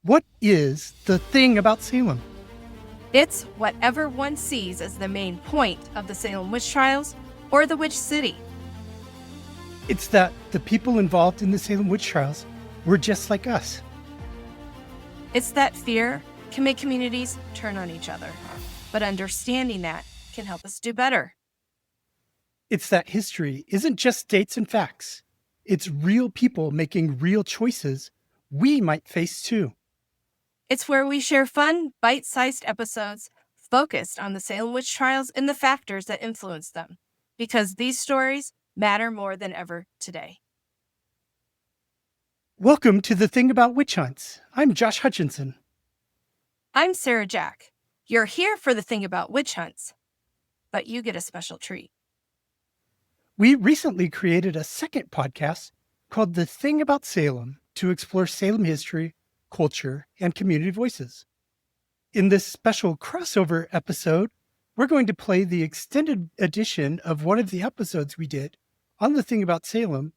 What is the thing about Salem? It's whatever one sees as the main point of the Salem witch trials or the witch city. It's that the people involved in the Salem witch trials were just like us. It's that fear can make communities turn on each other, but understanding that can help us do better. It's that history isn't just dates and facts. It's real people making real choices we might face too. It's where we share fun, bite-sized episodes focused on the Salem witch trials and the factors that influence them, because these stories matter more than ever today. Welcome to the Thing About Witch Hunts. I'm Josh Hutchinson. I'm Sarah Jack. You're here for the Thing About Witch Hunts, but you get a special treat. We recently created a second podcast called The Thing About Salem to explore Salem history, culture, and community voices. In this special crossover episode, we're going to play the extended edition of one of the episodes we did on The Thing About Salem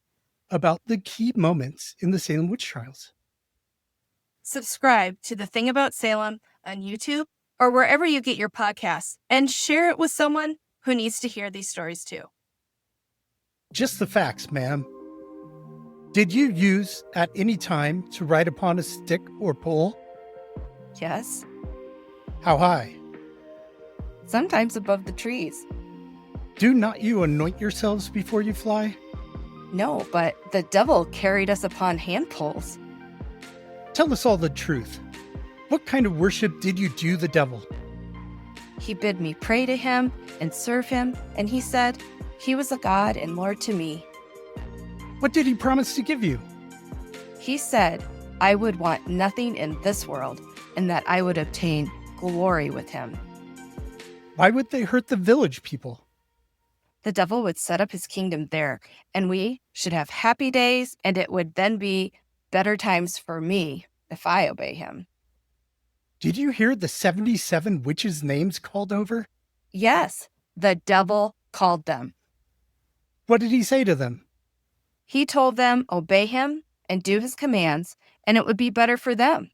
about the key moments in the Salem witch trials. Subscribe to The Thing About Salem on YouTube or wherever you get your podcasts and share it with someone who needs to hear these stories too. Just the facts, ma'am. Did you use at any time to ride upon a stick or pole? Yes, How high? sometimes above the trees. Do not you anoint yourselves before you fly? No, but the devil carried us upon hand poles. Tell us all the truth. What kind of worship did you do the devil? He bid me pray to him and serve him, and he said he was a God and Lord to me. What did he promise to give you? He said I would want nothing in this world and that I would obtain glory with him. Why would they hurt the village people? The devil would set up his kingdom there, and we should have happy days, and it would then be better times for me if I obey him. Did you hear the 77 witches' names called over? Yes, the devil called them. What did he say to them? He told them, obey him and do his commands, and it would be better for them,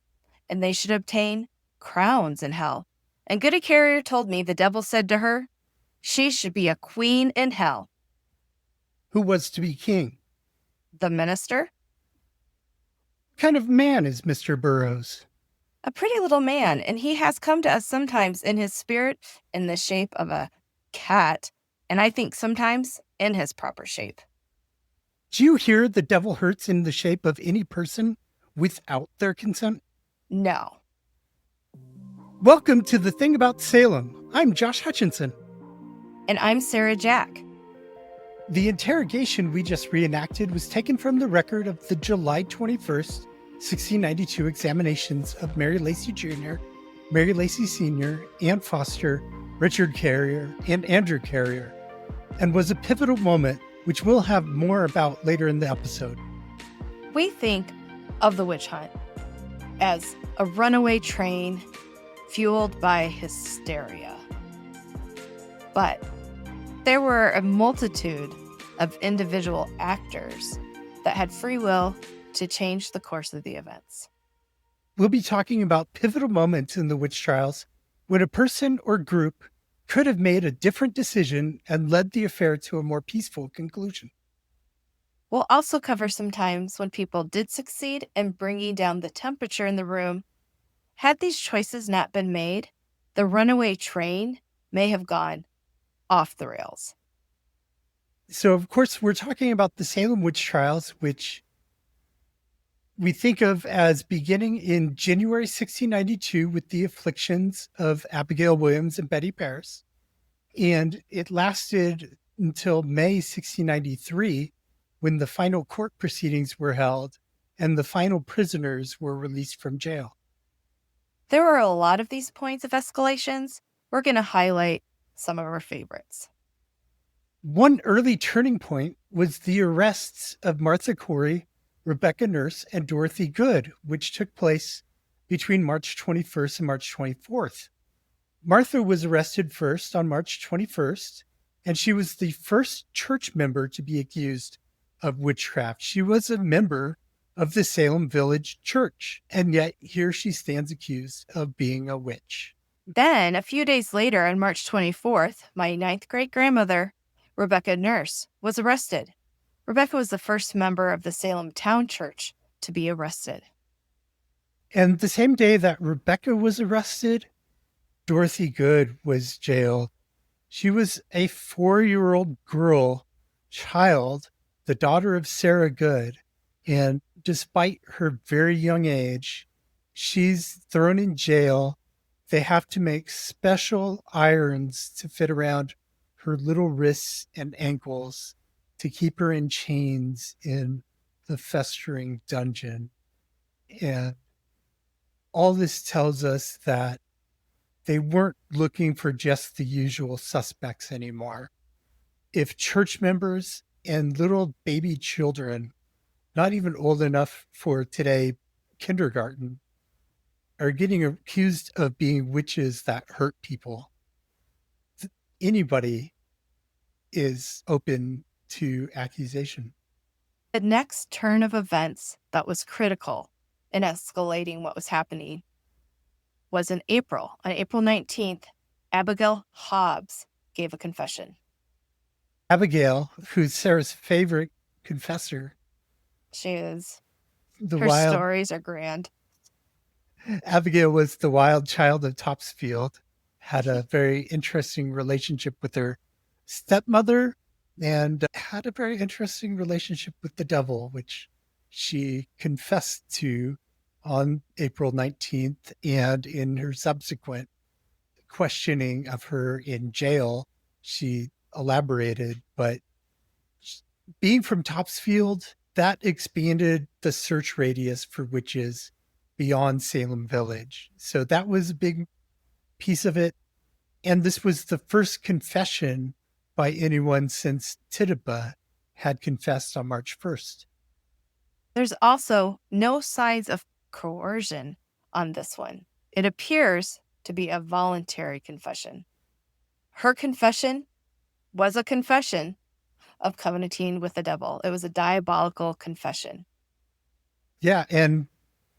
and they should obtain crowns in hell. And Goody Carrier told me the devil said to her, she should be a queen in hell. Who was to be king? The minister? What kind of man is Mr. Burroughs? A pretty little man, and he has come to us sometimes in his spirit in the shape of a cat, and I think sometimes in his proper shape. Do you hear the devil hurts in the shape of any person without their consent? No. Welcome to The Thing About Salem. I'm Josh Hutchinson. And I'm Sarah Jack. The interrogation we just reenacted was taken from the record of the July 21st, 1692 examinations of Mary Lacy Jr., Mary Lacy Sr., Anne Foster, Richard Carrier, and Andrew Carrier, and was a pivotal moment which we'll have more about later in the episode. We think of the witch hunt as a runaway train fueled by hysteria. But there were a multitude of individual actors that had free will to change the course of the events. We'll be talking about pivotal moments in the witch trials when a person or group could have made a different decision and led the affair to a more peaceful conclusion. We'll also cover some times when people did succeed in bringing down the temperature in the room. Had these choices not been made, the runaway train may have gone off the rails. So, of course, we're talking about the Salem witch trials, which we think of as beginning in January 1692 with the afflictions of Abigail Williams and Betty Paris. And it lasted until May 1693 when the final court proceedings were held and the final prisoners were released from jail. There were a lot of these points of escalations. We're going to highlight some of our favorites. One early turning point was the arrests of Martha Corey, Rebecca Nurse, and Dorothy Good, which took place between March 21st and March 24th. Martha was arrested first on March 21st, and she was the first church member to be accused of witchcraft. She was a member of the Salem Village Church. And yet here she stands accused of being a witch. Then, a few days later, on March 24th, my ninth great grandmother, Rebecca Nurse, was arrested. Rebecca was the first member of the Salem Town Church to be arrested. And the same day that Rebecca was arrested, Dorothy Good was jailed. She was a 4-year-old child, the daughter of Sarah Good. And despite her very young age, she's thrown in jail. They have to make special irons to fit around her little wrists and ankles to keep her in chains in the festering dungeon. And all this tells us that they weren't looking for just the usual suspects anymore. If church members and little baby children, not even old enough for today, kindergarten, are getting accused of being witches that hurt people, anybody is open to accusation. The next turn of events that was critical in escalating what was happening was in April. On April 19th, Abigail Hobbs gave a confession. Abigail, who's Sarah's favorite confessor, She is. the Her wild stories are grand. Abigail was the wild child of Topsfield, had a very interesting relationship with her stepmother, and had a very interesting relationship with the devil, which she confessed to on April 19th. And in her subsequent questioning of her in jail, she elaborated. But being from Topsfield, that expanded the search radius for witches beyond Salem Village. So that was a big piece of it. And this was the first confession by anyone since Tituba had confessed on March 1st. There's also no signs of coercion on this one. It appears to be a voluntary confession. Her confession was a confession of covenanting with the devil. It was a diabolical confession. Yeah, and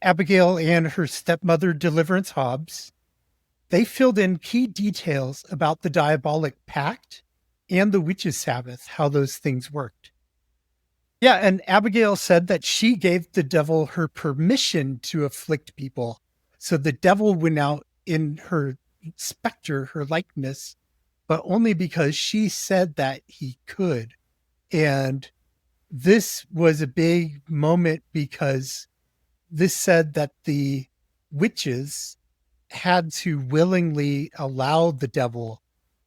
Abigail and her stepmother, Deliverance Hobbs, they filled in key details about the diabolic pact and the witches' Sabbath, how those things worked. Yeah, and Abigail said that she gave the devil her permission to afflict people. So the devil went out in her specter, her likeness, but only because she said that he could. And this was a big moment because this said that the witches had to willingly allow the devil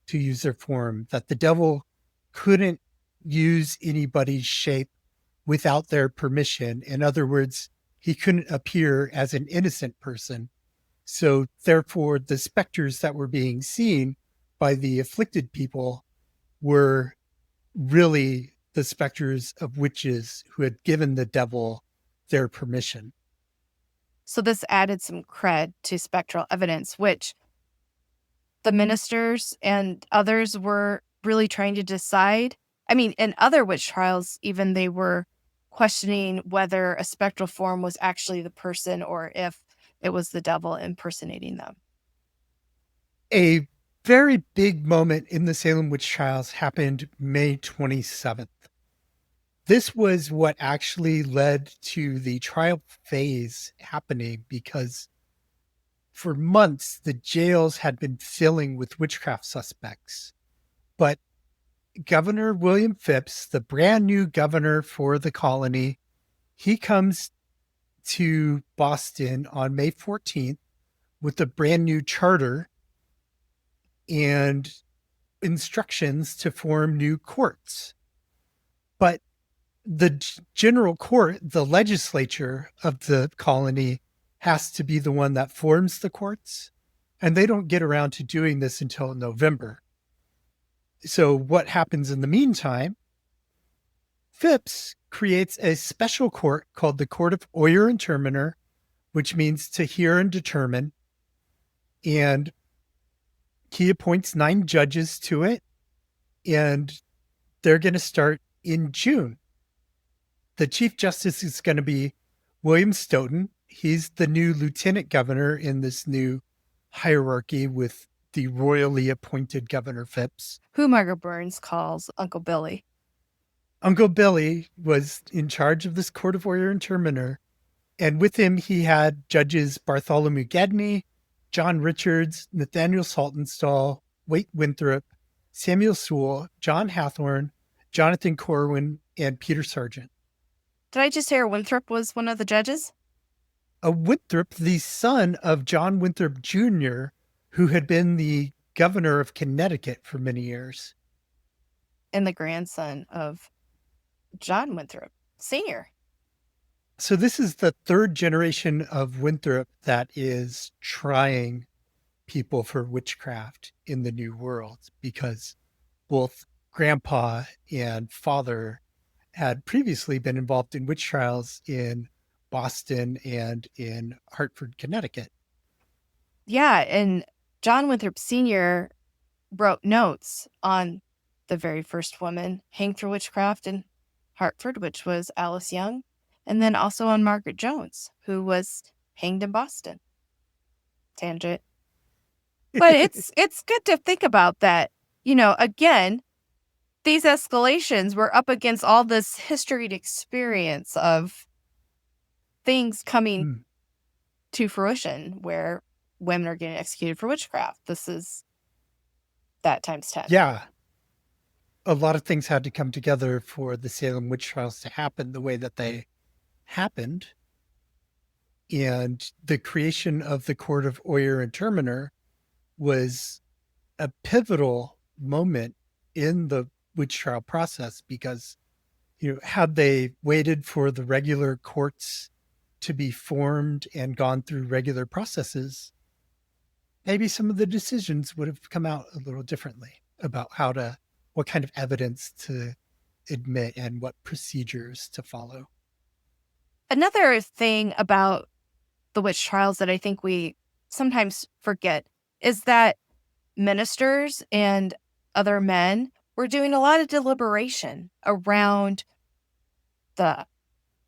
to use their form, that the devil couldn't use anybody's shape without their permission. In other words, he couldn't appear as an innocent person. So therefore, the specters that were being seen by the afflicted people were really the specters of witches who had given the devil their permission. So this added some cred to spectral evidence, which the ministers and others were really trying to decide. I mean, in other witch trials, even they were questioning whether a spectral form was actually the person or if it was the devil impersonating them. A very big moment in the Salem witch trials happened May 27th. This was what actually led to the trial phase happening because for months the jails had been filling with witchcraft suspects. But Governor William Phipps, the brand new governor for the colony, he comes to Boston on May 14th with a brand new charter and instructions to form new courts. But the general court, the legislature of the colony, has to be the one that forms the courts. And they don't get around to doing this until November. So what happens in the meantime? Phipps creates a special court called the Court of Oyer and Terminer, which means to hear and determine. And he appoints 9 judges to it. And they're going to start in June. The Chief Justice is going to be William Stoughton, he's the new lieutenant governor in this new hierarchy with the royally appointed Governor Phipps. Who Margaret Burns calls Uncle Billy. Uncle Billy was in charge of this court of Oyer and Terminer, and with him he had judges Bartholomew Gedney, John Richards, Nathaniel Saltonstall, Waite Winthrop, Samuel Sewell, John Hathorne, Jonathan Corwin, and Peter Sargent. Did I just hear Winthrop was one of the judges? Winthrop, the son of John Winthrop Jr., who had been the governor of Connecticut for many years. And the grandson of John Winthrop Sr. So this is the third generation of Winthrop that is trying people for witchcraft in the New World, because both grandpa and father had previously been involved in witch trials in Boston and in Hartford, Connecticut. Yeah, and John Winthrop Sr. wrote notes on the very first woman hanged for witchcraft in Hartford, which was Alice Young, and then also on Margaret Jones, who was hanged in Boston. Tangent. But it's good to think about that. You know, again, these escalations were up against all this historied experience of things coming to fruition where women are getting executed for witchcraft. This is that times 10. Yeah. A lot of things had to come together for the Salem witch trials to happen the way that they happened. And the creation of the court of Oyer and Terminer was a pivotal moment in the witch trial process, because, had they waited for the regular courts to be formed and gone through regular processes, maybe some of the decisions would have come out a little differently about what kind of evidence to admit and what procedures to follow. Another thing about the witch trials that I think we sometimes forget is that ministers and other men were doing a lot of deliberation around the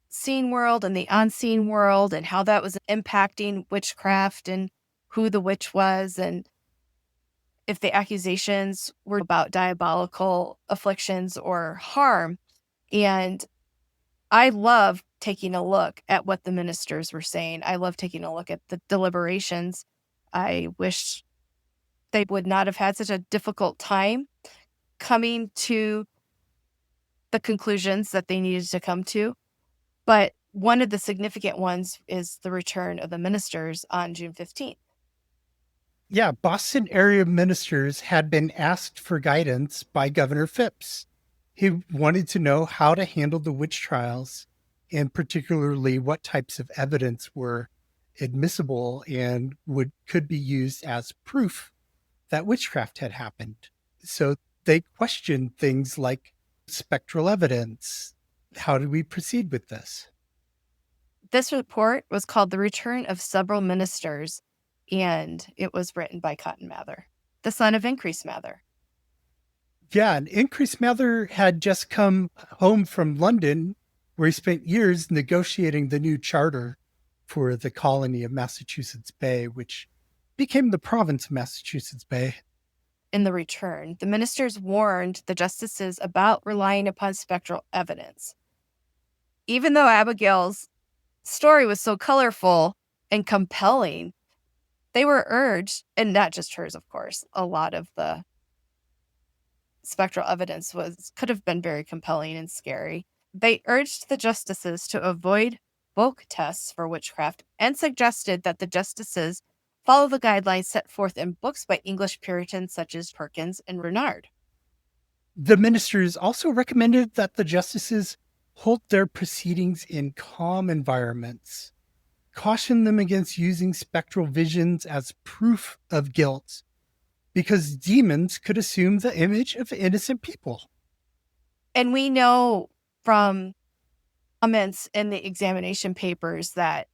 seen world and the unseen world and how that was impacting witchcraft and who the witch was and if the accusations were about diabolical afflictions or harm. And I love taking a look at what the ministers were saying. I love taking a look at the deliberations. I wish they would not have had such a difficult time coming to the conclusions that they needed to come to. But one of the significant ones is the return of the ministers on June 15th. Yeah, Boston area ministers had been asked for guidance by Governor Phipps. He wanted to know how to handle the witch trials, and particularly what types of evidence were admissible and could be used as proof that witchcraft had happened. So they questioned things like spectral evidence. How do we proceed with this? This report was called The Return of Several Ministers, and it was written by Cotton Mather, the son of Increase Mather. Yeah, and Increase Mather had just come home from London, where he spent years negotiating the new charter for the colony of Massachusetts Bay, which became the province of Massachusetts Bay. In the return, the ministers warned the justices about relying upon spectral evidence. Even though Abigail's story was so colorful and compelling, they were urged, and not just hers, of course, a lot of the spectral evidence could have been very compelling and scary. They urged the justices to avoid Volk tests for witchcraft and suggested that the justices follow the guidelines set forth in books by English Puritans such as Perkins and Renard. The ministers also recommended that the justices hold their proceedings in calm environments, caution them against using spectral visions as proof of guilt, because demons could assume the image of innocent people. And we know from comments in the examination papers that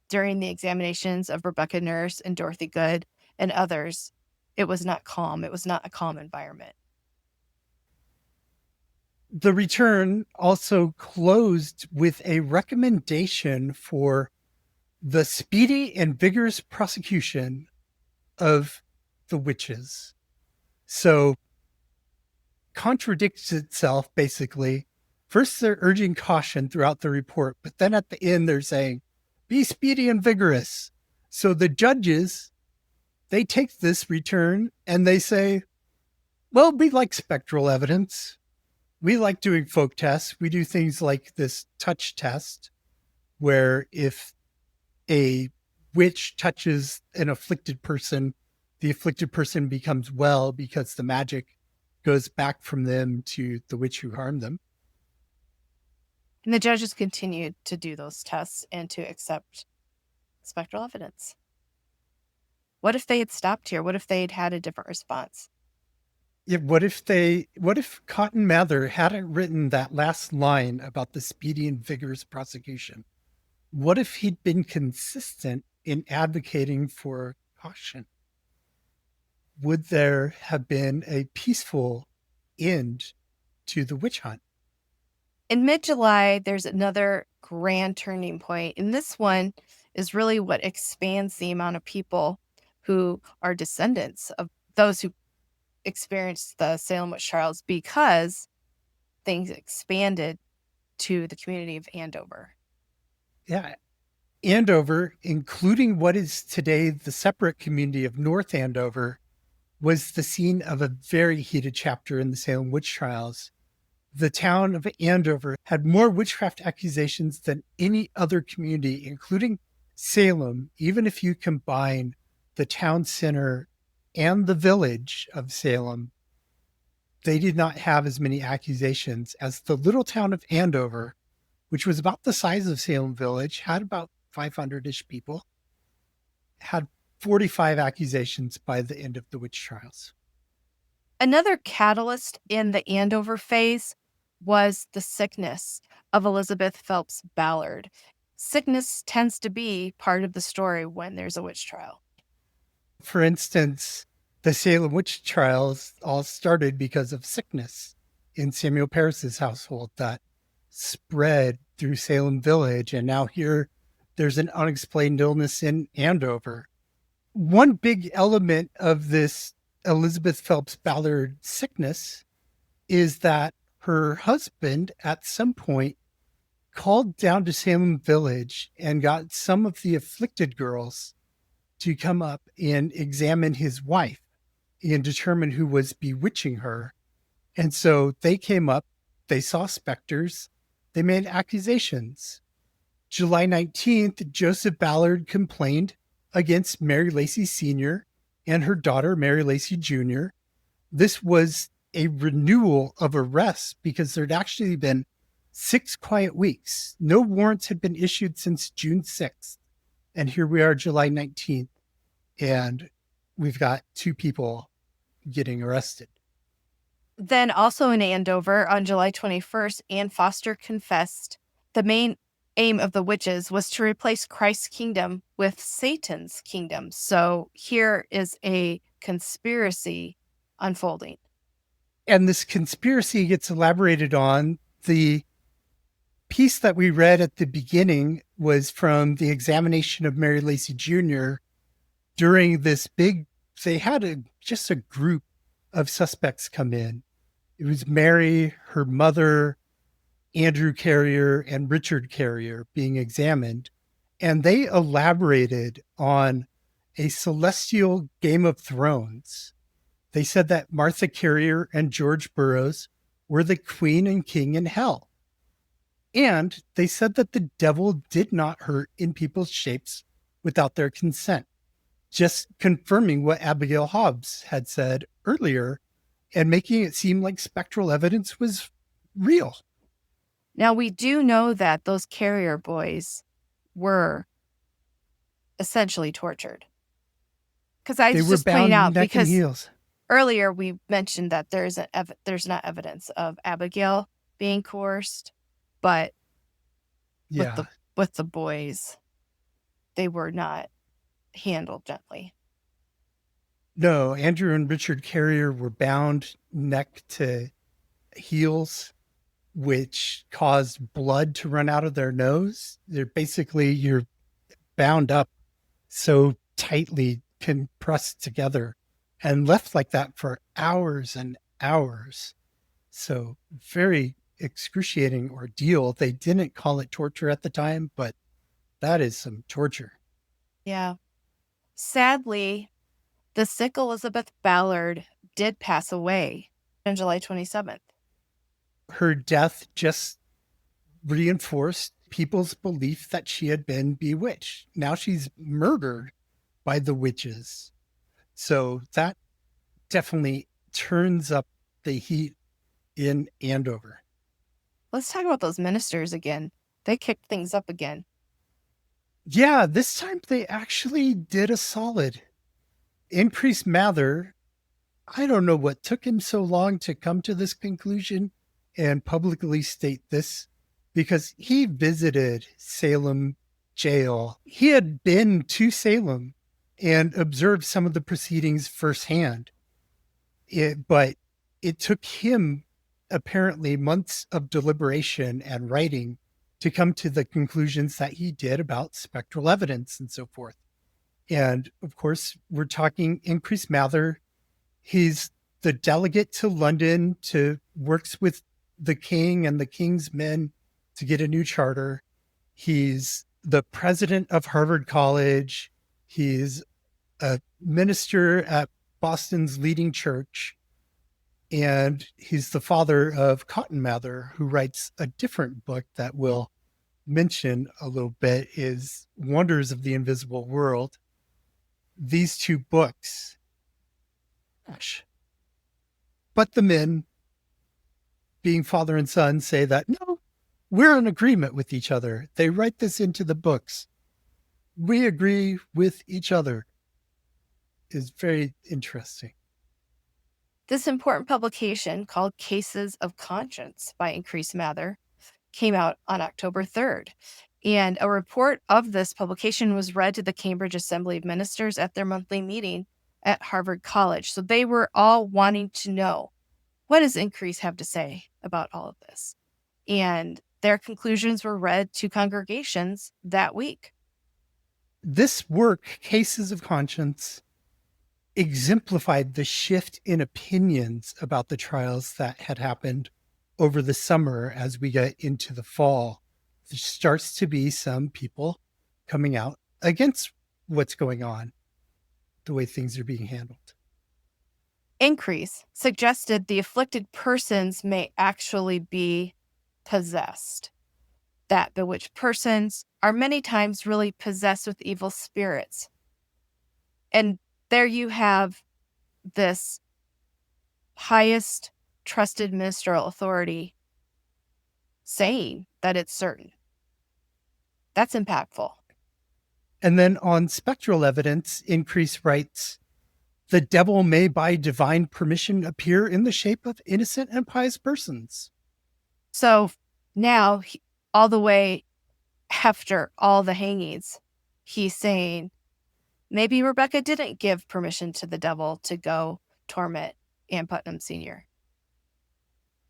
during the examinations of Rebecca Nurse and Dorothy Good and others, it was not calm. It was not a calm environment. the return also closed with a recommendation for the speedy and vigorous prosecution of the witches. So contradicts itself basically. First, they're urging caution throughout the report, but then at the end, they're saying, be speedy and vigorous. So the judges, they take this return and they say, well, we like spectral evidence. We like doing folk tests. We do things like this touch test, where if a witch touches an afflicted person, the afflicted person becomes well because the magic goes back from them to the witch who harmed them. And the judges continued to do those tests and to accept spectral evidence. What if they had stopped here? What if they'd had a different response? Yeah, what if Cotton Mather hadn't written that last line about the speedy and vigorous prosecution? What if he'd been consistent in advocating for caution? Would there have been a peaceful end to the witch hunt? In mid-July, there's another grand turning point, and this one is really what expands the amount of people who are descendants of those who experienced the Salem witch trials, because things expanded to the community of Andover. Yeah, Andover, including what is today the separate community of North Andover, was the scene of a very heated chapter in the Salem witch trials. The town of Andover had more witchcraft accusations than any other community, including Salem, even if you combine the town center and the village of Salem. They did not have as many accusations as the little town of Andover, which was about the size of Salem Village, had about 500-ish people, had 45 accusations by the end of the witch trials. Another catalyst in the Andover phase was the sickness of Elizabeth Phelps Ballard. Sickness tends to be part of the story when there's a witch trial. For instance, the Salem witch trials all started because of sickness in Samuel Parris's household that spread through Salem Village. And now here there's an unexplained illness in Andover. One big element of this Elizabeth Phelps Ballard sickness is that her husband at some point called down to Salem Village and got some of the afflicted girls to come up and examine his wife and determine who was bewitching her. And so they came up, they saw specters, they made accusations. July 19th, Joseph Ballard complained against Mary Lacey Sr. and her daughter, Mary Lacey Jr. This was a renewal of arrests because there'd actually been 6 quiet weeks. No warrants had been issued since June 6th. And here we are, July 19th, and we've got 2 people getting arrested. Then also in Andover on July 21st, Anne Foster confessed the main aim of the witches was to replace Christ's kingdom with Satan's kingdom. So here is a conspiracy unfolding. And this conspiracy gets elaborated on. The piece that we read at the beginning was from the examination of Mary Lacey Jr. during this big, they had just a group of suspects come in. It was Mary, her mother, Andrew Carrier, and Richard Carrier being examined. And they elaborated on a celestial Game of Thrones. They said that Martha Carrier and George Burroughs were the queen and king in hell. And they said that the devil did not hurt in people's shapes without their consent, just confirming what Abigail Hobbs had said earlier and making it seem like spectral evidence was real. Now, we do know that those Carrier boys were essentially tortured. Because I They was were just pointing bound out, neck and because heels. earlier we mentioned that there's not evidence of Abigail being coerced, but Yeah. with the boys, they were not handled gently. No, Andrew and Richard Carrier were bound neck to heels. which caused blood to run out of their nose. You're bound up so tightly, compressed together, and left like that for hours and hours. So, very excruciating ordeal. They didn't call it torture at the time, but that is some torture. Yeah. Sadly, the sick Elizabeth Ballard did pass away on July 27th. Her death just reinforced people's belief that she had been bewitched. Now she's murdered by the witches. So that definitely turns up the heat in Andover. Let's talk about those ministers again. They kicked things up again. Yeah, this time they actually did a solid. Increase Mather, I don't know what took him so long to come to this conclusion and publicly state this, because he visited Salem jail. He had been to Salem and observed some of the proceedings firsthand. But it took him apparently months of deliberation and writing to come to the conclusions that he did about spectral evidence and so forth. And of course, we're talking Increase Mather. He's the delegate to London to works with the king and the king's men to get a new charter. He's the president of Harvard College. He's a minister at Boston's leading church. And he's the father of Cotton Mather, who writes a different book that we'll mention a little bit, is Wonders of the Invisible World. These two books, gosh. But the men, being father and son, say that no, we're in agreement with each other. They write this into the books. We agree with each other. Is very interesting. This important publication, called Cases of Conscience by Increase Mather, came out on October 3rd. And a report of this publication was read to the Cambridge Assembly of Ministers at their monthly meeting at Harvard College. So they were all wanting to know, what does Increase have to say about all of this? And their conclusions were read to congregations that week. This work, Cases of Conscience, exemplified the shift in opinions about the trials that had happened over the summer as we get into the fall. There starts to be some people coming out against what's going on, the way things are being handled. Increase suggested the afflicted persons may actually be possessed, that bewitched persons are many times really possessed with evil spirits. And there you have this highest trusted ministerial authority saying that it's certain. That's impactful. And then on spectral evidence, Increase writes, the devil may by divine permission appear in the shape of innocent and pious persons. So now, all the way after all the hangings, he's saying maybe Rebecca didn't give permission to the devil to go torment Ann Putnam Sr.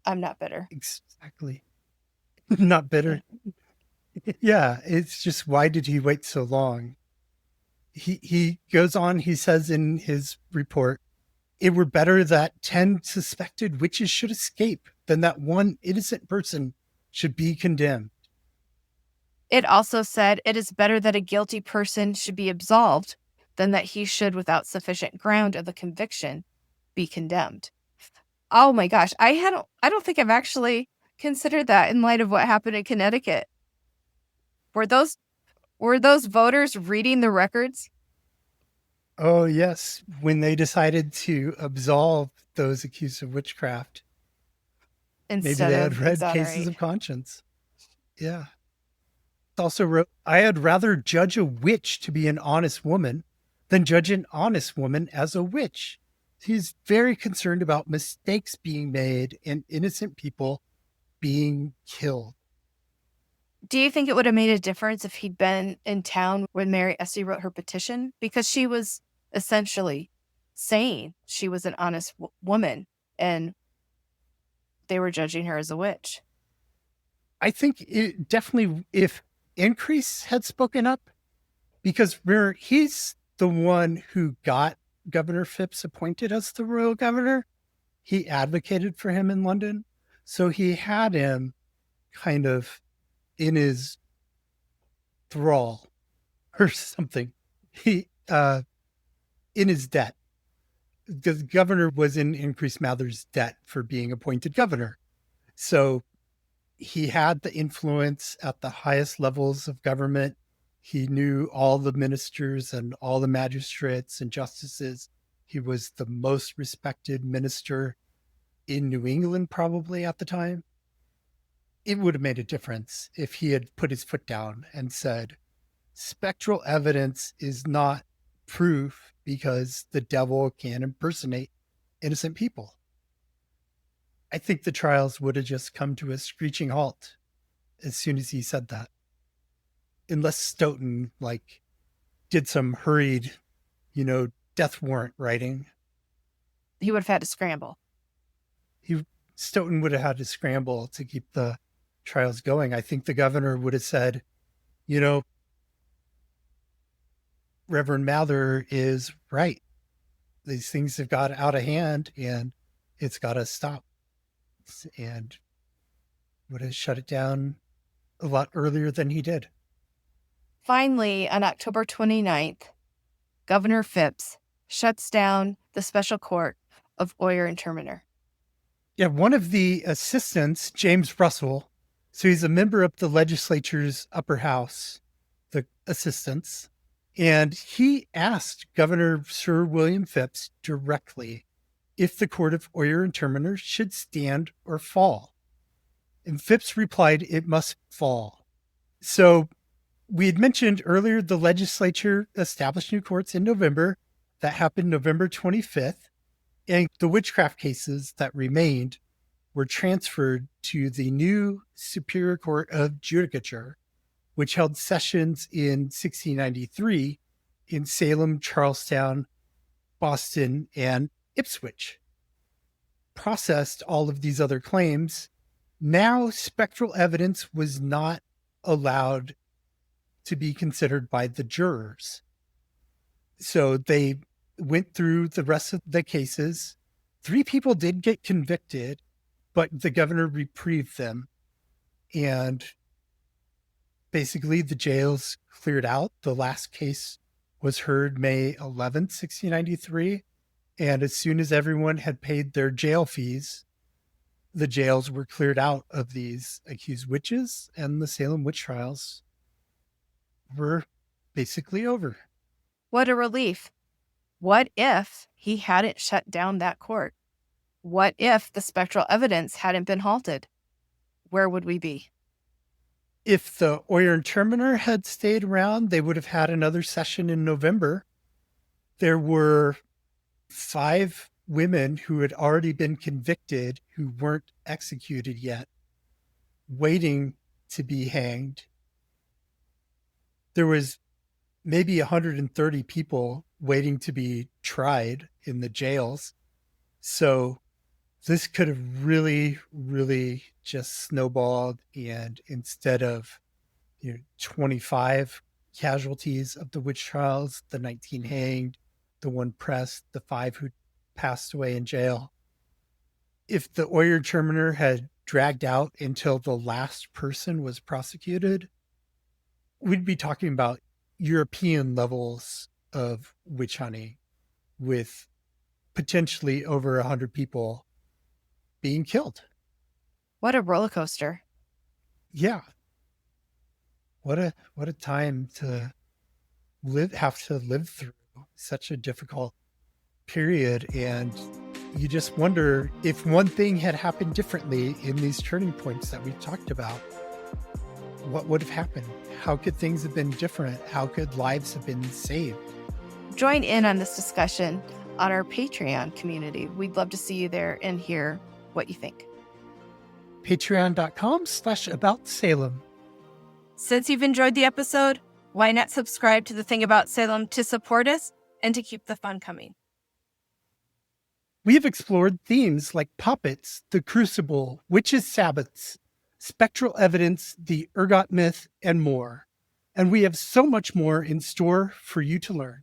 I'm not bitter. Exactly. Not bitter. Yeah, it's just, why did he wait so long? He goes on, he says in his report, it were better that 10 suspected witches should escape than that one innocent person should be condemned. It also said it is better that a guilty person should be absolved than that he should, without sufficient ground of the conviction, be condemned. Oh my gosh, I don't think I've actually considered that in light of what happened in Connecticut. Were those voters reading the records? Oh, yes. When they decided to absolve those accused of witchcraft, maybe Instead they had of read exonerate. Cases of Conscience. Yeah. It also wrote, I had rather judge a witch to be an honest woman than judge an honest woman as a witch. He's very concerned about mistakes being made and innocent people being killed. Do you think it would have made a difference if he'd been in town when Mary Esty wrote her petition? Because she was essentially saying she was an honest woman and they were judging her as a witch. I think it definitely, if Increase had spoken up, because remember, he's the one who got Governor Phipps appointed as the royal governor. He advocated for him in London. So he had him kind of in his thrall or something. He, in his debt. The governor was in Increase Mather's debt for being appointed governor. So he had the influence at the highest levels of government. He knew all the ministers and all the magistrates and justices. He was the most respected minister in New England, probably at the time. It would have made a difference if he had put his foot down and said, spectral evidence is not proof because the devil can impersonate innocent people. I think the trials would have just come to a screeching halt as soon as he said that. Unless Stoughton did some hurried, death warrant writing. He would have had to scramble. Stoughton would have had to scramble to keep the trials going. I think the governor would have said, Reverend Mather is right. These things have got out of hand and it's got to stop. And would have shut it down a lot earlier than he did. Finally, on October 29th, Governor Phipps shuts down the special court of Oyer and Terminer. Yeah, one of the assistants, James Russell, so he's a member of the legislature's upper house, the assistants, and he asked Governor Sir William Phipps directly if the court of Oyer and Terminer should stand or fall. And Phipps replied, it must fall. So we had mentioned earlier the legislature established new courts in November. That happened November 25th. And the witchcraft cases that remained were transferred to the new Superior Court of Judicature, which held sessions in 1693 in Salem, Charlestown, Boston, and Ipswich. Processed all of these other claims. Now, spectral evidence was not allowed to be considered by the jurors. So they went through the rest of the cases. 3 people did get convicted, but the governor reprieved them. And basically, the jails cleared out. The last case was heard May 11th, 1693. And as soon as everyone had paid their jail fees, the jails were cleared out of these accused witches, and the Salem witch trials were basically over. What a relief. What if he hadn't shut down that court? What if the spectral evidence hadn't been halted? Where would we be? If the Oyer and Terminer had stayed around, they would have had another session in November. There were 5 women who had already been convicted who weren't executed yet, waiting to be hanged. There was maybe 130 people waiting to be tried in the jails. So this could have really, really just snowballed. And instead of 25 casualties of the witch trials, the 19 hanged, the 1 pressed, the 5 who passed away in jail. If the Oyer Terminer had dragged out until the last person was prosecuted, we'd be talking about European levels of witch hunting with potentially over 100 people being killed. What a roller coaster. Yeah. What a time to have to live through such a difficult period. And you just wonder if one thing had happened differently in these turning points that we talked about, what would have happened? How could things have been different? How could lives have been saved? Join in on this discussion on our Patreon community. We'd love to see you there and hear what you think. Patreon.com/aboutsalem. Since you've enjoyed the episode, why not subscribe to the Thing About Salem to support us and to keep the fun coming? We have explored themes like puppets, the crucible, witches' sabbaths, spectral evidence, the ergot myth, and more. And we have so much more in store for you to learn.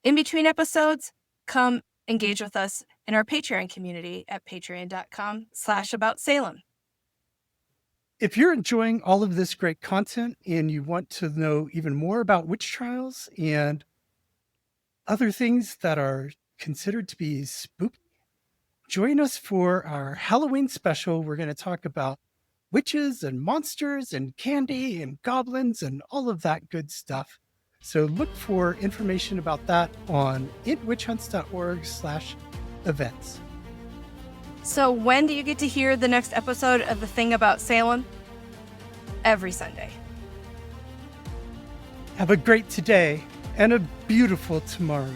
In between episodes, come engage with us in our Patreon community at patreon.com/aboutsalem. If you're enjoying all of this great content and you want to know even more about witch trials and other things that are considered to be spooky, join us for our Halloween special. We're going to talk about witches and monsters and candy and goblins and all of that good stuff. So look for information about that on intwitchhunts.org/events. So when do you get to hear the next episode of The Thing About Salem? Every Sunday. Have a great today and a beautiful tomorrow.